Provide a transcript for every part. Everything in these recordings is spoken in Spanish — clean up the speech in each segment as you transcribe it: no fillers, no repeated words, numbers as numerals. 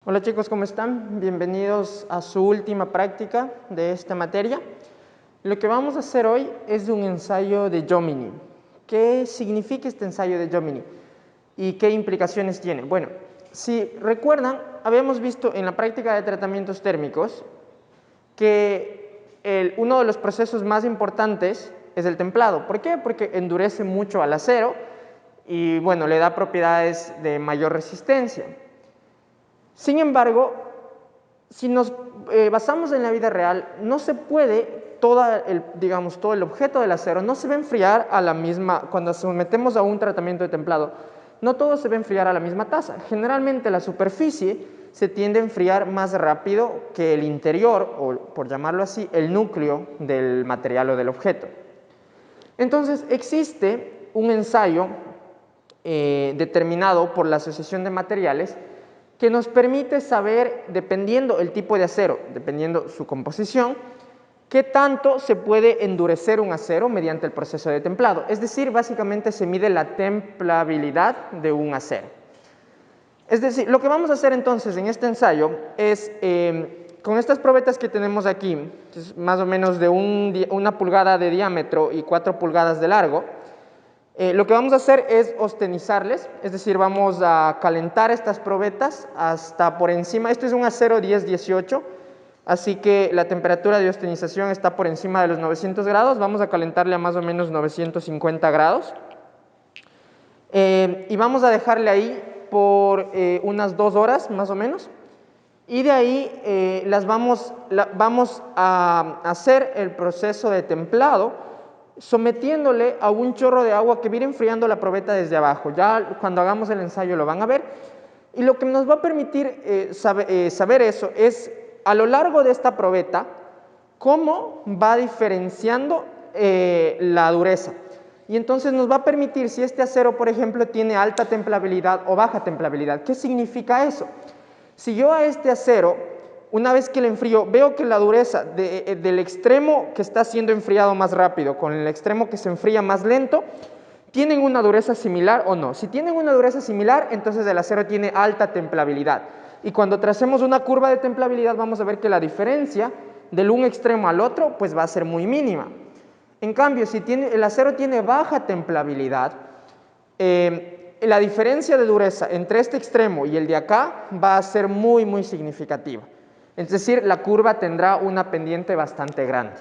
Hola chicos, ¿cómo están? Bienvenidos a su última práctica de esta materia. Lo que vamos a hacer hoy es un ensayo de Jomini. ¿Qué significa este ensayo de Jomini? ¿Y qué implicaciones tiene? Bueno, si recuerdan, habíamos visto en la práctica de tratamientos térmicos que uno de los procesos más importantes es el templado. ¿Por qué? Porque endurece mucho al acero y bueno, le da propiedades de mayor resistencia. Sin embargo, si nos basamos en la vida real, no se puede, todo el objeto del acero no se va a enfriar a la misma, cuando sometemos a un tratamiento de templado, no todo se va a enfriar a la misma tasa. Generalmente la superficie se tiende a enfriar más rápido que el interior, o por llamarlo así, el núcleo del material o del objeto. Entonces existe un ensayo determinado por la Asociación de Materiales que nos permite saber, dependiendo el tipo de acero, dependiendo su composición, qué tanto se puede endurecer un acero mediante el proceso de templado. Es decir, básicamente se mide la templabilidad de un acero. Es decir, lo que vamos a hacer entonces en este ensayo es, con estas probetas que tenemos aquí, más o menos de 1 pulgada de diámetro y 4 pulgadas de largo, lo que vamos a hacer es ostenizarles, es decir, vamos a calentar estas probetas hasta por encima. Esto es un acero 1018, así que la temperatura de ostenización está por encima de los 900 grados. Vamos a calentarle a más o menos 950 grados. Y vamos a dejarle ahí por unas 2 horas más o menos. Y de ahí vamos a hacer el proceso de templado sometiéndole a un chorro de agua que va a ir enfriando la probeta desde abajo. Ya cuando hagamos el ensayo lo van a ver. Y lo que nos va a permitir saber eso es, a lo largo de esta probeta, cómo va diferenciando la dureza. Y entonces nos va a permitir si este acero, por ejemplo, tiene alta templabilidad o baja templabilidad. ¿Qué significa eso? Si yo a este acero, una vez que lo enfrío, veo que la dureza del extremo que está siendo enfriado más rápido con el extremo que se enfría más lento, ¿tienen una dureza similar o no? Si tienen una dureza similar, entonces el acero tiene alta templabilidad. Y cuando tracemos una curva de templabilidad, vamos a ver que la diferencia del un extremo al otro, pues va a ser muy mínima. En cambio, si el acero tiene baja templabilidad, la diferencia de dureza entre este extremo y el de acá va a ser muy, muy significativa. Es decir, la curva tendrá una pendiente bastante grande.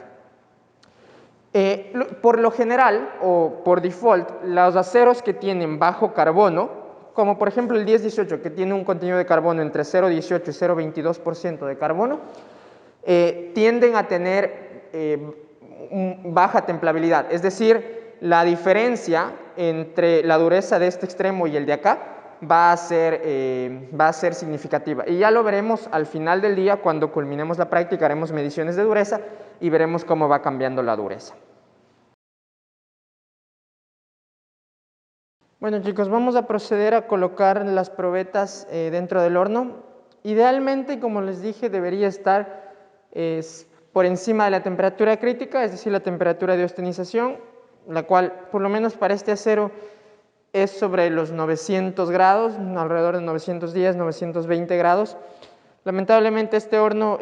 Por lo general, o por default, los aceros que tienen bajo carbono, como por ejemplo el 1018, que tiene un contenido de carbono entre 0,18 y 0,22% de carbono, tienden a tener baja templabilidad. Es decir, la diferencia entre la dureza de este extremo y el de acá va a ser significativa. Y ya lo veremos al final del día, cuando culminemos la práctica, haremos mediciones de dureza y veremos cómo va cambiando la dureza. Bueno chicos, vamos a proceder a colocar las probetas dentro del horno. Idealmente, como les dije, debería estar por encima de la temperatura crítica, es decir, la temperatura de ostenización, la cual, por lo menos para este acero, es sobre los 900 grados, alrededor de 910, 920 grados. Lamentablemente este horno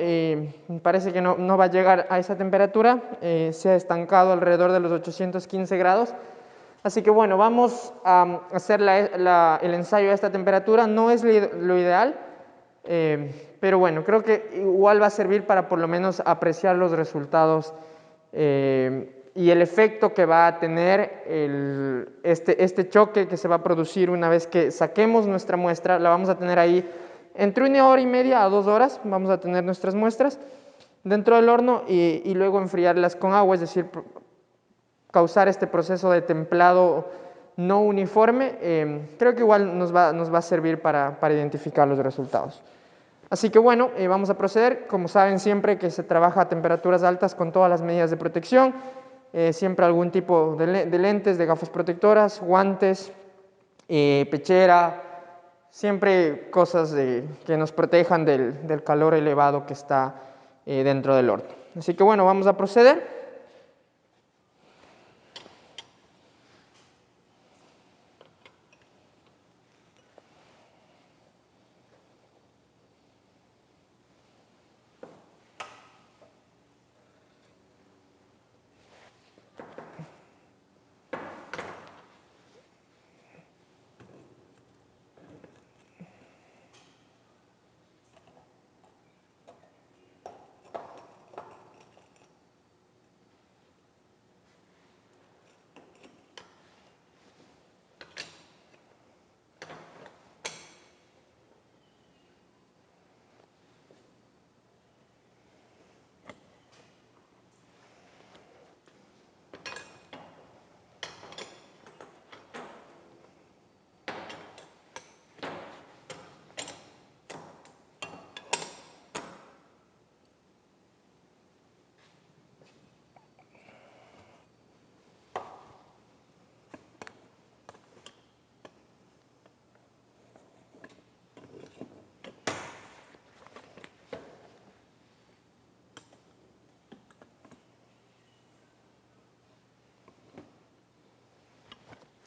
parece que no va a llegar a esa temperatura, se ha estancado alrededor de los 815 grados. Así que bueno, vamos a hacer el ensayo a esta temperatura. No es lo ideal, pero bueno, creo que igual va a servir para por lo menos apreciar los resultados y el efecto que va a tener este choque que se va a producir una vez que saquemos nuestra muestra. La vamos a tener ahí entre 1 hora y media a 2 horas. Vamos a tener nuestras muestras dentro del horno y luego enfriarlas con agua, es decir, causar este proceso de templado no uniforme. Creo que igual nos va a servir para identificar los resultados. Así que bueno, vamos a proceder. Como saben, siempre que se trabaja a temperaturas altas con todas las medidas de protección, siempre algún tipo de lentes, de gafas protectoras, guantes, pechera, siempre cosas que nos protejan del calor elevado que está dentro del horno. Así que bueno, vamos a proceder.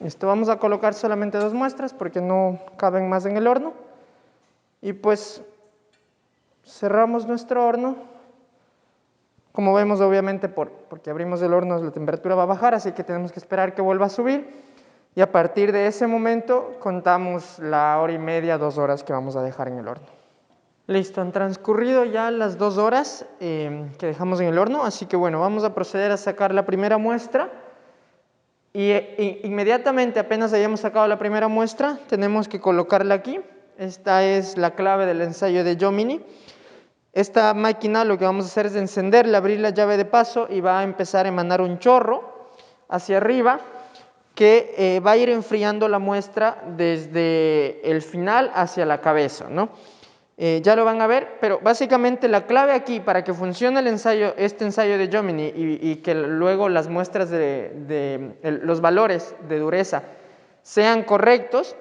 Listo, vamos a colocar solamente 2 muestras porque no caben más en el horno. Y pues cerramos nuestro horno. Como vemos, obviamente, porque abrimos el horno, la temperatura va a bajar, así que tenemos que esperar que vuelva a subir. Y a partir de ese momento contamos la hora y media, 2 horas que vamos a dejar en el horno. Listo, han transcurrido ya las 2 horas que dejamos en el horno, así que bueno, vamos a proceder a sacar la primera muestra. Y inmediatamente, apenas hayamos sacado la primera muestra, tenemos que colocarla aquí. Esta es la clave del ensayo de Jomini. Esta máquina lo que vamos a hacer es encenderla, abrir la llave de paso y va a empezar a emanar un chorro hacia arriba que va a ir enfriando la muestra desde el final hacia la cabeza, ¿no? Ya lo van a ver, pero básicamente la clave aquí para que funcione el ensayo, este ensayo de Jomini y que luego las muestras los valores de dureza sean correctos,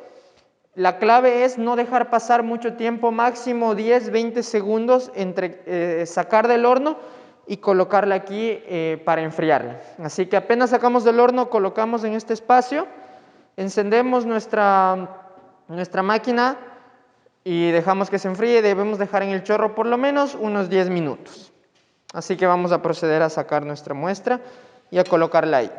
la clave es no dejar pasar mucho tiempo, máximo 10-20 segundos entre sacar del horno y colocarla aquí para enfriarla. Así que apenas sacamos del horno, colocamos en este espacio, encendemos nuestra máquina y dejamos que se enfríe. Debemos dejar en el chorro por lo menos unos 10 minutos. Así que vamos a proceder a sacar nuestra muestra y a colocarla ahí.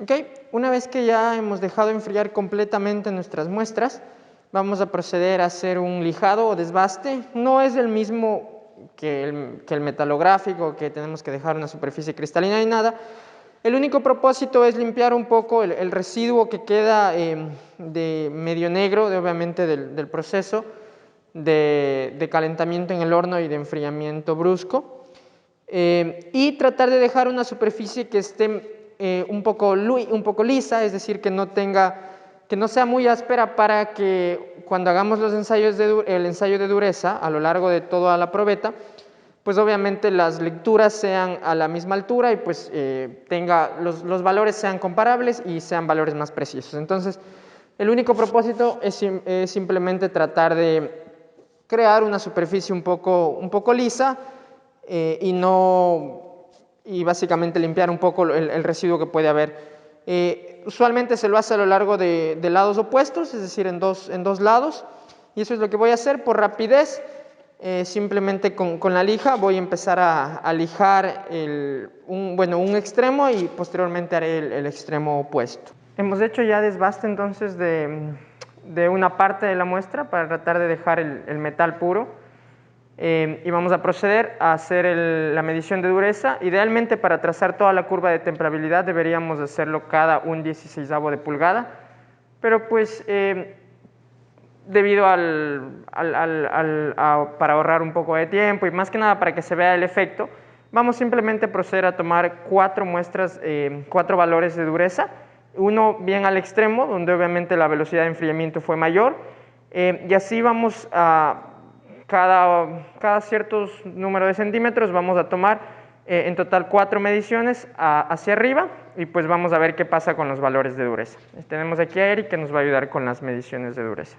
Ok, una vez que ya hemos dejado enfriar completamente nuestras muestras, vamos a proceder a hacer un lijado o desbaste. No es el mismo que el metalográfico, que tenemos que dejar una superficie cristalina ni nada. El único propósito es limpiar un poco el residuo que queda de medio negro, obviamente del proceso de calentamiento en el horno y de enfriamiento brusco. Y tratar de dejar una superficie que esté un poco lisa, es decir, que que no sea muy áspera para que cuando hagamos los ensayos el ensayo de dureza a lo largo de toda la probeta, pues obviamente las lecturas sean a la misma altura y pues los valores sean comparables y sean valores más precisos. Entonces, el único propósito es simplemente tratar de crear una superficie un poco lisa y básicamente limpiar un poco el residuo que puede haber. Usualmente se lo hace a lo largo de lados opuestos, es decir, en dos lados, y eso es lo que voy a hacer por rapidez. Simplemente con la lija voy a empezar a lijar un extremo y posteriormente haré el extremo opuesto. Hemos hecho ya desbaste entonces de una parte de la muestra para tratar de dejar el metal puro. Y vamos a proceder a hacer la medición de dureza. Idealmente, para trazar toda la curva de temperabilidad deberíamos hacerlo cada 1/16 de pulgada, pero pues debido para ahorrar un poco de tiempo y más que nada para que se vea el efecto, vamos simplemente a proceder a tomar 4 muestras, 4 valores de dureza, uno bien al extremo, donde obviamente la velocidad de enfriamiento fue mayor, y así vamos a cada cierto número de centímetros vamos a tomar en total 4 mediciones hacia arriba y pues vamos a ver qué pasa con los valores de dureza. Tenemos aquí a Eric que nos va a ayudar con las mediciones de dureza.